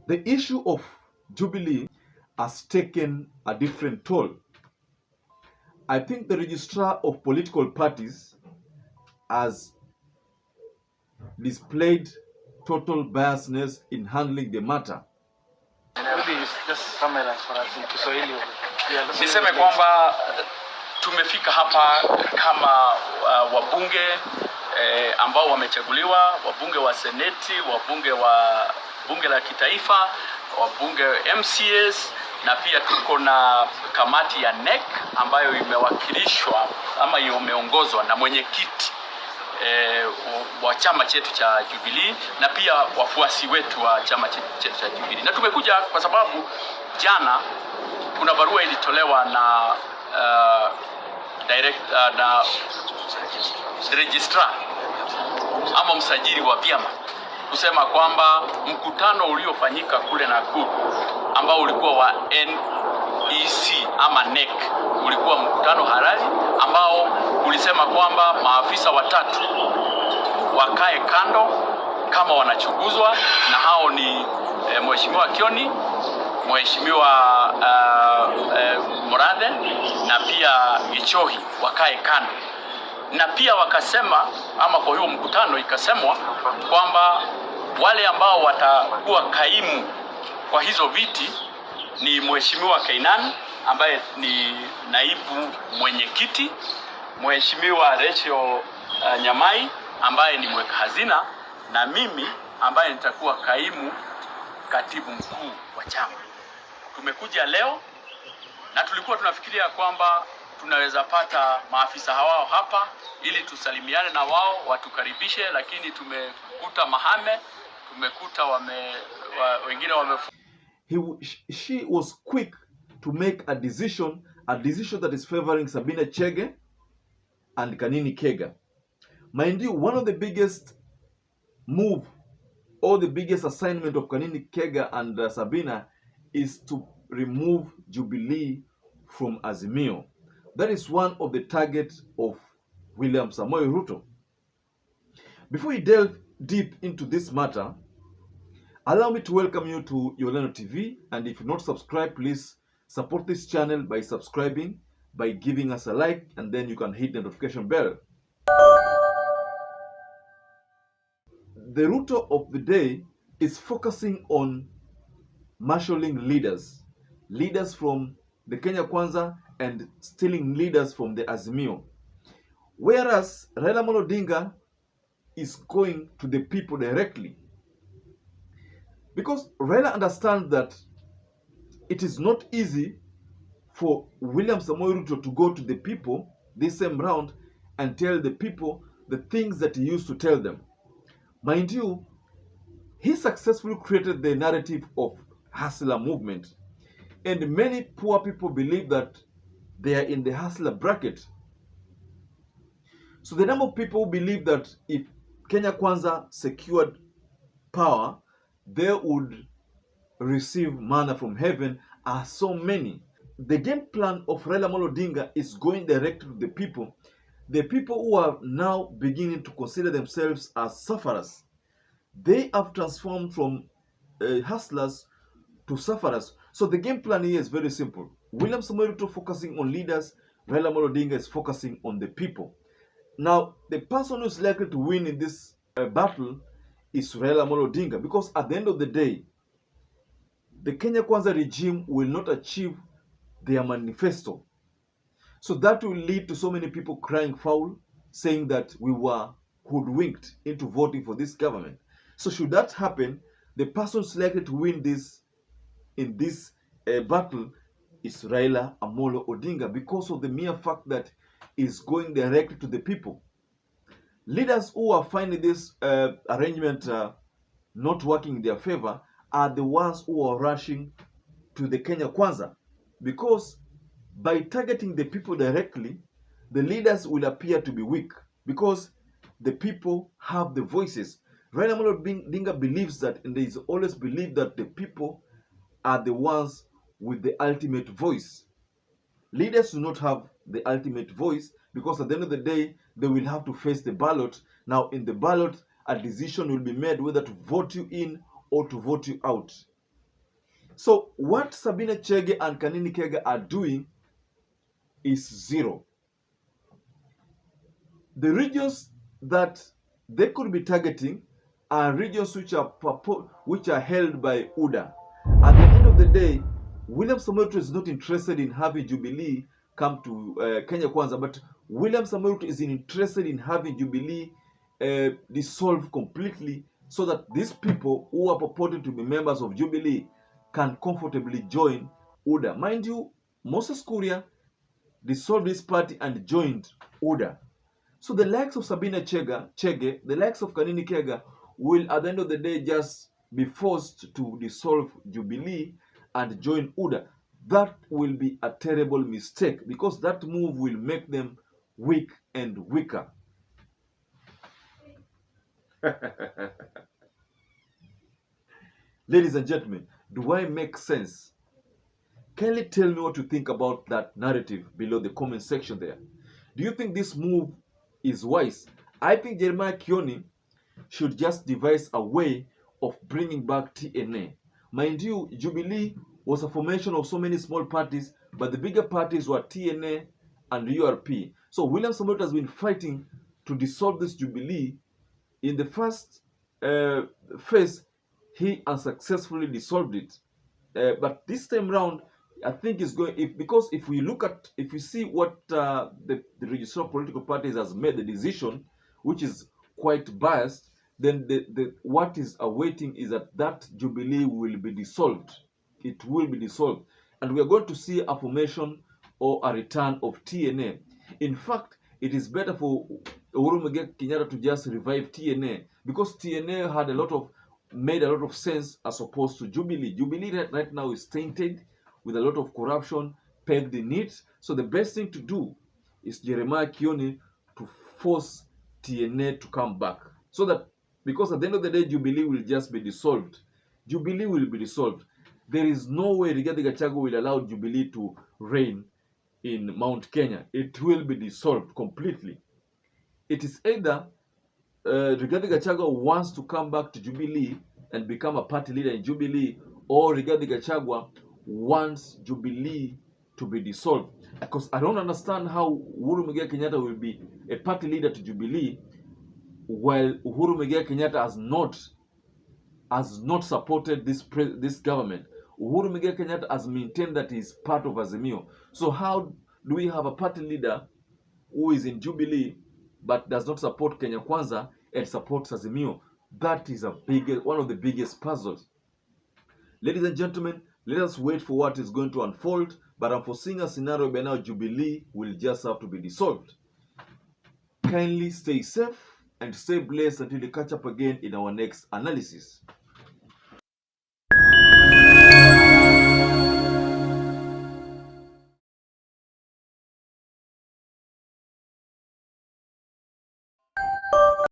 The issue of Jubilee has taken a different toll. I think the registrar of political parties has displayed total biasness in handling the matter. Niseme kwamba tumefika hapa kama wabunge ambao wamechaguliwa, wabunge wa seneti, wabunge wa bunge la kitaifa, wabunge MCAs, na pia tuko na kamati ya NEC ambayo imewakilishwa ama imeongozwa na mwenyekiti wa chama chetu cha Jubilee na pia wafuasi wetu wa chama chetu cha Jubilee. Na tumekuja kwa sababu jana kuna barua ilitolewa na na registrar ama msajili wa vyama kusema kwamba mkutano uliofanyika kule Nakuru ambao ulikuwa wa NEC ama NEC ulikuwa mkutano halali ambao ulisema kwamba maafisa watatu wakae kando kama wanachunguzwa, na hao ni Mheshimiwa Kioni, Mheshimiwa Morade na pia Gichohi wakae kando. Na pia wakasema ama kwa hiyo mkutano ikasemwa kwamba wale ambao watakuwa kaimu kwa hizo viti ni Mheshimiwa Kainan ambaye ni naibu mwenyekiti, Mheshimiwa Rachel Nyamai ambaye ni mweka hazina, na mimi ambaye nitakuwa kaimu katibu mkuu wa chama. Tumekuja leo na tulikuwa tunafikiria kwamba tunaweza pata maafisa hawao hapa ili tusalimiane na wao, watukaribishe, lakini tumekuta mahame, tumekuta wengine She was quick to make a decision that is favoring Sabina Chege and Kanini Kega. Mind you, one of the biggest move or the biggest assignment of Kanini Kega and Sabina is to remove Jubilee from Azimio. That is one of the targets of William Samoei Ruto. Before we delve deep into this matter, allow me to welcome you to YOLENO TV, and if you're not subscribed, please support this channel by subscribing, by giving us a like, and then you can hit the notification bell. The Ruto of the day is focusing on marshalling leaders from the Kenya Kwanza and stealing leaders from the Azimio. Whereas Raila Odinga is going to the people directly. Because Raila understands that it is not easy for William Samoei Ruto to go to the people this same round and tell the people the things that he used to tell them. Mind you, he successfully created the narrative of hustler movement. And many poor people believe that they are in the hustler bracket. So the number of people who believe that if Kenya Kwanza secured power, they would receive manna from heaven are so many. The game plan of Raila Odinga is going direct to the people who are now beginning to consider themselves as sufferers. They have transformed from hustlers to sufferers. So the game plan here is very simple. William Samoei Ruto focusing on leaders, Raila Odinga is focusing on the people. Now, the person who is likely to win in this battle is Raila Odinga, because at the end of the day, the Kenya Kwanza regime will not achieve their manifesto. So that will lead to so many people crying foul, saying that we were hoodwinked into voting for this government. So should that happen, the person likely to win this in this battle is Raila Amolo Odinga, because of the mere fact that is going directly to the people. Leaders who are finding this arrangement not working in their favor are the ones who are rushing to the Kenya Kwanza, because by targeting the people directly, the leaders will appear to be weak because the people have the voices. Raila Odinga believes that, and there is always believed that the people are the ones with the ultimate voice. Leaders do not have the ultimate voice because at the end of the day, they will have to face the ballot. Now, in the ballot, a decision will be made whether to vote you in or to vote you out. So what Sabina Chege and Kanini Kega are doing is zero. The regions that they could be targeting are regions which are held by UDA. At the end of the day, William Samoei Ruto is not interested in having Jubilee come to Kenya Kwanza, but William Samoei Ruto is interested in having Jubilee dissolved completely, so that these people who are purporting to be members of Jubilee can comfortably join UDA. Mind you, Moses Kuria dissolved this party and joined UDA. So the likes of Sabina Chege, the likes of Kanini Kega will at the end of the day just be forced to dissolve Jubilee and join UDA. That will be a terrible mistake, because that move will make them weak and weaker. Ladies and gentlemen, do I make sense? Kindly tell me what you think about that narrative below the comment section there. Do you think this move is wise? I think Jeremiah Kioni should just devise a way of bringing back TNA. Mind you, Jubilee was a formation of so many small parties, but the bigger parties were TNA and URP. So William Samoei has been fighting to dissolve this Jubilee. In the first phase, he unsuccessfully dissolved it. But this time round, I think it's going, because if we see what the registrar of political parties has made the decision, which is quite biased, then what is awaiting is that Jubilee will be dissolved. It will be dissolved, and we are going to see a formation or a return of TNA. In fact, it is better for Uhuru Muigai Kenyatta to just revive TNA, because TNA made a lot of sense as opposed to Jubilee. Jubilee right now is tainted with a lot of corruption pegged in it. So the best thing to do is Jeremiah Kioni to force TNA to come back. So that, because at the end of the day, Jubilee will just be dissolved. Jubilee will be dissolved. There is no way Rigathi Gachagua will allow Jubilee to reign in Mount Kenya. It will be dissolved completely. It is either Rigathi Gachagua wants to come back to Jubilee and become a party leader in Jubilee, or Rigathi Gachagua wants Jubilee to be dissolved. Because I don't understand how Uhuru Muigai Kenyatta will be a party leader to Jubilee while Uhuru Muigai Kenyatta has not supported this government. Uhuru Muigai Kenyatta has maintained that he is part of Azimio. So how do we have a party leader who is in Jubilee but does not support Kenya Kwanza and supports Azimio? That is one of the biggest puzzles. Ladies and gentlemen, let us wait for what is going to unfold, but I'm foreseeing a scenario where now Jubilee will just have to be dissolved. Kindly stay safe and stay blessed until we catch up again in our next analysis.